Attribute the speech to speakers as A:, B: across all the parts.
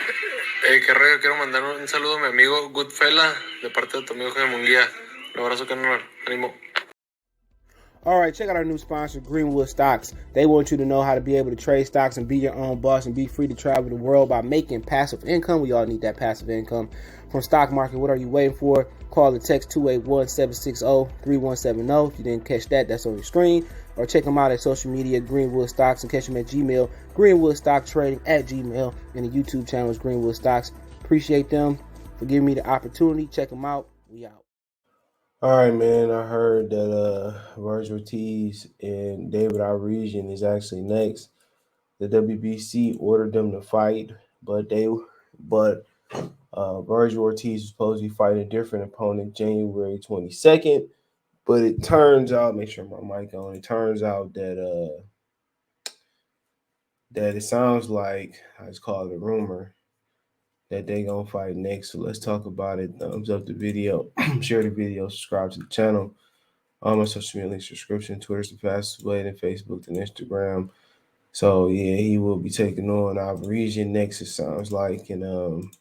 A: Qué rollo, quiero mandar un saludo a mi amigo Goodfella de parte de tu amigo Jaime Munguía. Un abrazo, carnal. Ánimo.
B: All right, check out our new sponsor, Greenwood Stocks. They want you to know how to be able to trade stocks and be your own boss and be free to travel the world by making passive income. We all need that passive income from stock market. What are you waiting for? Call or text 281-760-3170. If you didn't catch that, that's on your screen. Or check them out at social media, Greenwood Stocks, and catch them at Gmail, Greenwood Stock Trading at Gmail, and the YouTube channel is Greenwood Stocks. Appreciate them for giving me the opportunity. Check them out. We out.
C: All right, man. I heard that Vergil Ortiz and David Iresian is actually next. The WBC ordered them to fight, but Vergil Ortiz is supposed to be fighting a different opponent January 22nd. But it turns out, make sure my mic on. It turns out that it sounds like, I just call it a rumor, that they gonna fight next. So let's talk about it. Thumbs up the video, share the video, subscribe to the channel. All my social media links, subscription, Twitter's the fastest way, then Facebook, then Instagram. So yeah, he will be taking on Avanesyan next, it sounds like, and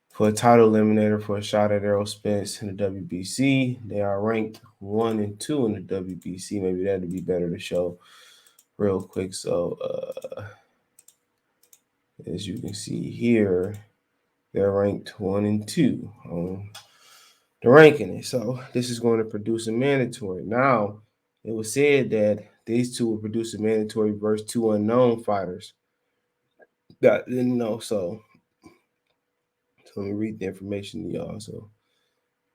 C: for a title eliminator for a shot at Errol Spence in the WBC. They are ranked 1 and 2 in the WBC. Maybe that'd be better to show real quick. So as you can see here, they're ranked 1 and 2 on the ranking. So this is going to produce a mandatory. Now, it was said that these two will produce a mandatory versus two unknown fighters. That didn't know. So let me read the information to y'all. So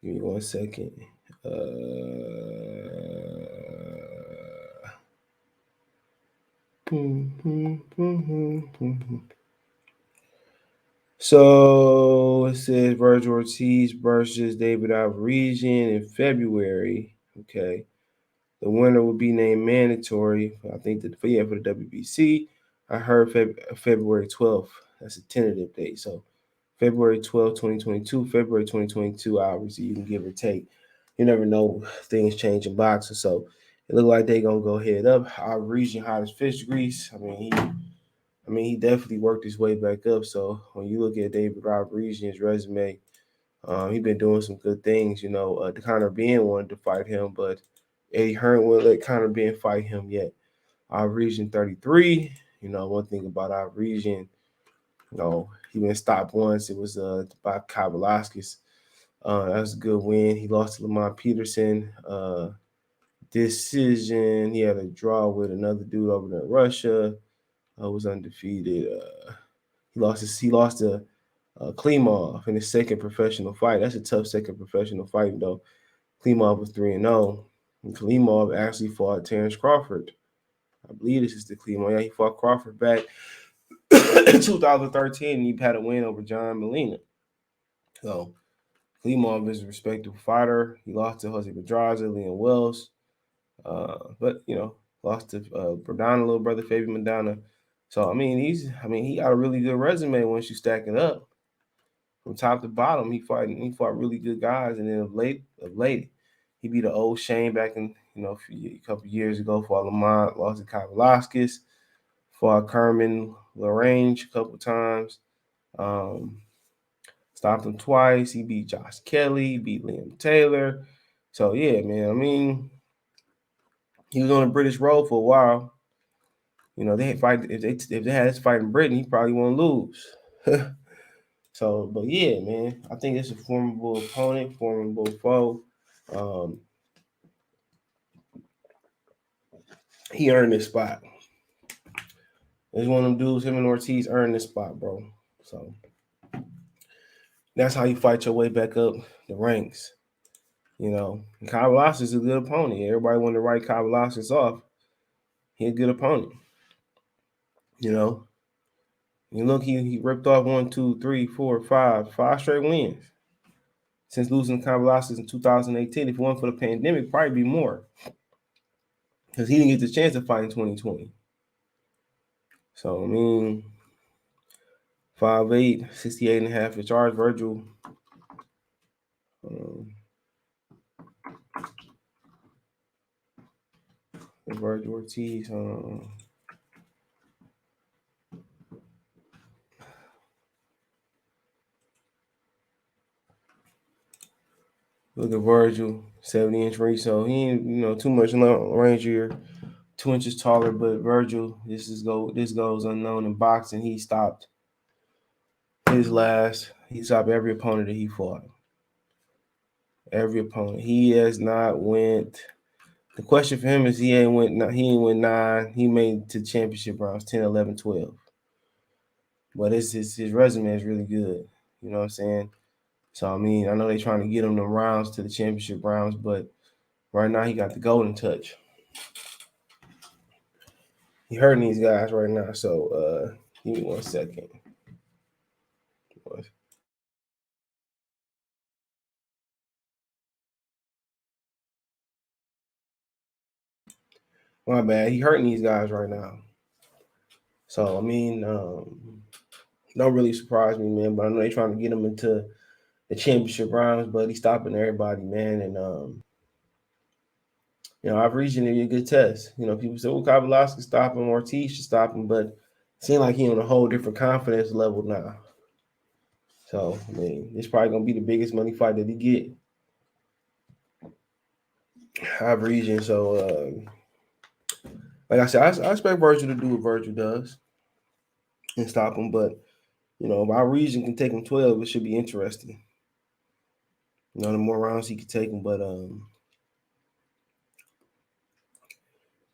C: give me 1 second. So it says Vergil Ortiz versus David Avanesyan in February. Okay. The winner will be named mandatory. I think that for the WBC. I heard February 12th. That's a tentative date. So February 12th, 2022, February 2022, obviously you can give or take. You never know, things change in boxing. So it looked like they're gonna go head up. Avanesyan hot as fish grease. I mean, he definitely worked his way back up. So when you look at David Avanesyan's resume, he's been doing some good things. You know, Conor Benn wanted to fight him, but Eddie Hearn wouldn't let Conor Benn fight him yet. Avanesyan 33. You know, one thing about Avanesyan, you know, he been stopped once. It was by Kavaliauskas. That was a good win. He lost to Lamont Peterson. Decision. He had a draw with another dude over there in Russia. Was undefeated. He lost to Klimov in his second professional fight. That's a tough second professional fight, though. Klimov was 3-0. And Klimov actually fought Terrence Crawford. I believe this is the Klimov. Yeah, he fought Crawford back in 2013, and he had a win over John Molina. So Klimov is a respectable fighter. He lost to Jose Pedraza, Leon Wells. But, you know, lost to Bradana, little brother, Fabian Madonna. So, he got a really good resume once you stack it up. From top to bottom, he fought really good guys. And then of late, he beat an old Shane back in, a couple years ago, fought Lamont, lost to Kavaliauskas, fought Kerman LaRange a couple times. Stopped him twice. He beat Josh Kelly, beat Liam Taylor. So, yeah, man, he was on a British road for a while. You know, if they had this fight in Britain, he probably won't lose. So, but yeah, man, I think it's a formidable opponent, formidable foe. He earned this spot. It's one of them dudes, him and Ortiz earned this spot, bro. So that's how you fight your way back up the ranks. You know, Kavaliauskas is a good opponent. Everybody wanted to write Kavaliauskas off. He's a good opponent. You know, you look, he ripped off 1, 2, 3, 4, 5 straight wins since losing Kavaliauskas in 2018. If it weren't for the pandemic, probably be more because he didn't get the chance to fight in 2020. So, 5'8", 68.5 inch charge. Vergil. Vergil Ortiz. Look at Vergil, 70-inch reach. So he ain't, too much range here. 2 inches taller, but Vergil, this goes unknown in boxing. He stopped he stopped every opponent that he fought. Every opponent. He has not went. The question for him is he ain't went 9. He made to championship rounds 10, 11, 12. But his resume is really good. You know what I'm saying? So I mean, I know they're trying to get him the rounds to the championship rounds, but right now he got the golden touch. He hurting these guys right now. So give me 1 second. My bad. He hurting these guys right now. So I mean, don't really surprise me, man. But I know they're trying to get him into the championship rounds, but he's stopping everybody, man. And I've reached to be a good test. People say, "Oh, Kavalauskas can stop him, Ortiz should stop him," but it seems like he's on a whole different confidence level now. So I mean, it's probably gonna be the biggest money fight that he get. I've reached, so like I said, I expect Vergil to do what Vergil does and stop him, but if our region can take him 12, it should be interesting. The more rounds he can take him, but will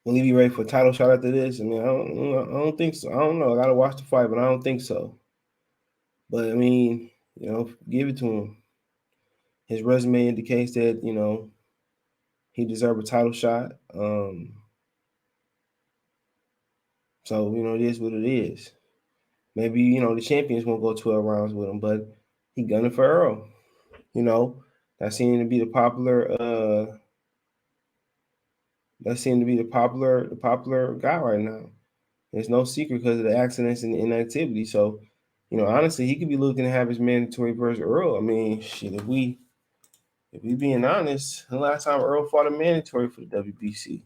C: he be ready for a title shot after this? I mean, I don't think so. I don't know. I gotta watch the fight, but I don't think so. But I mean, give it to him. His resume indicates that he deserves a title shot. So it is what it is. Maybe the champions won't go 12 rounds with him, but he gunning for Errol. That seemed to be the popular. That seemed to be the popular guy right now. It's no secret because of the accidents and inactivity. So, honestly, he could be looking to have his mandatory versus Errol. I mean, shit, if we being honest, the last time Errol fought a mandatory for the WBC.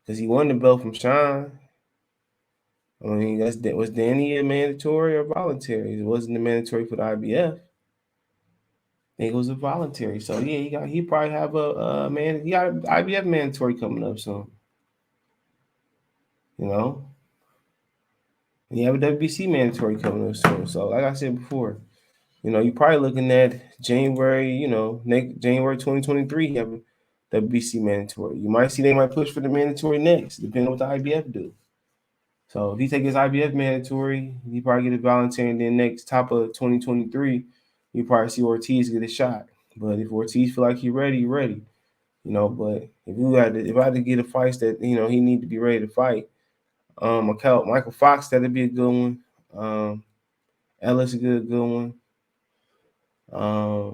C: Because he won the belt from Sean. I mean, was Danny a mandatory or voluntary? It wasn't a mandatory for the IBF. I think it was a voluntary. So yeah, he probably have a man. He got an IBF mandatory coming up soon. And you have a WBC mandatory coming up soon. So like I said before, you're probably looking at January, next January 2023, have a WBC mandatory. You might see they might push for the mandatory next, depending on what the IBF do. So if he take his IBF mandatory, he probably get a voluntary, and then next top of 2023, you probably see Ortiz get a shot. But if Ortiz feel like he's ready, he's ready. But if I had to get a fight that he need to be ready to fight, Michael Fox, that'd be a good one. Ellis a good one. I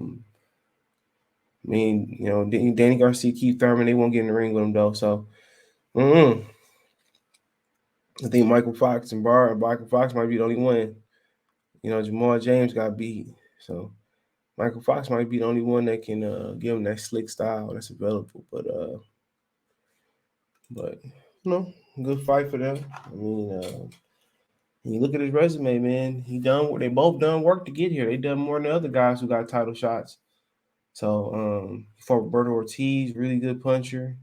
C: mean, Danny Garcia, Keith Thurman, they won't get in the ring with him though. So, I think Michael Fox might be the only one. Jamal James got beat, so Michael Fox might be the only one that can give him that slick style that's available. But good fight for them. I mean, you look at his resume, man. They both done work to get here. They done more than the other guys who got title shots. So for Roberto Ortiz, really good puncher.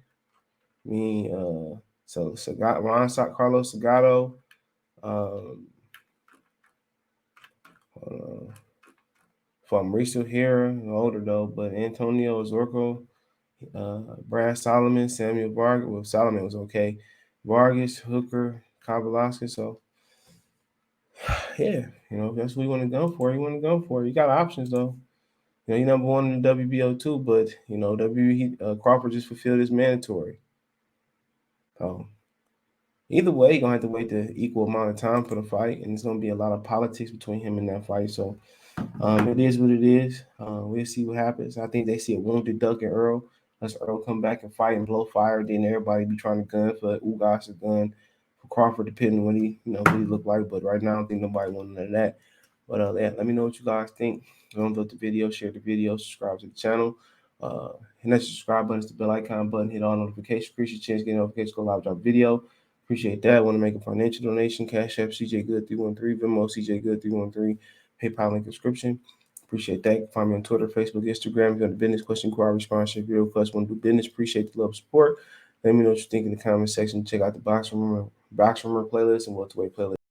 C: I mean, Carlos Salgado, for Mauricio Hera, older though, but Antonio Zorco, Brad Solomon, Samuel Vargas. Well, Solomon was okay. Vargas, Hooker, Kavalauskas. So yeah, that's what you want to go for. You got options though. You're number one in the WBO too, but Crawford just fulfilled his mandatory. So either way, you're gonna have to wait the equal amount of time for the fight, and it's gonna be a lot of politics between him and that fight. So it is what it is. We'll see what happens. I think they see a wounded duck in Errol. Let's Errol come back and fight and blow fire. Then everybody be trying to gun for Ugas or gun for Crawford, depending on what he look like. But right now, I don't think nobody wants none of that. But let me know what you guys think. Thumbs up the video, share the video, subscribe to the channel. Hit that subscribe button, the bell icon button, hit all notifications. Appreciate you getting notifications, go live drop video. Appreciate that. Want to make a financial donation? Cash App CJ Good 313, Venmo CJ Good 313, PayPal link description. Appreciate that. Find me on Twitter, Facebook, Instagram. If you have a business question, inquiry, sponsorship, video request, want to do business, appreciate the love and support. Let me know what you think in the comment section. Check out the Box Rumor playlist and welterweight playlist.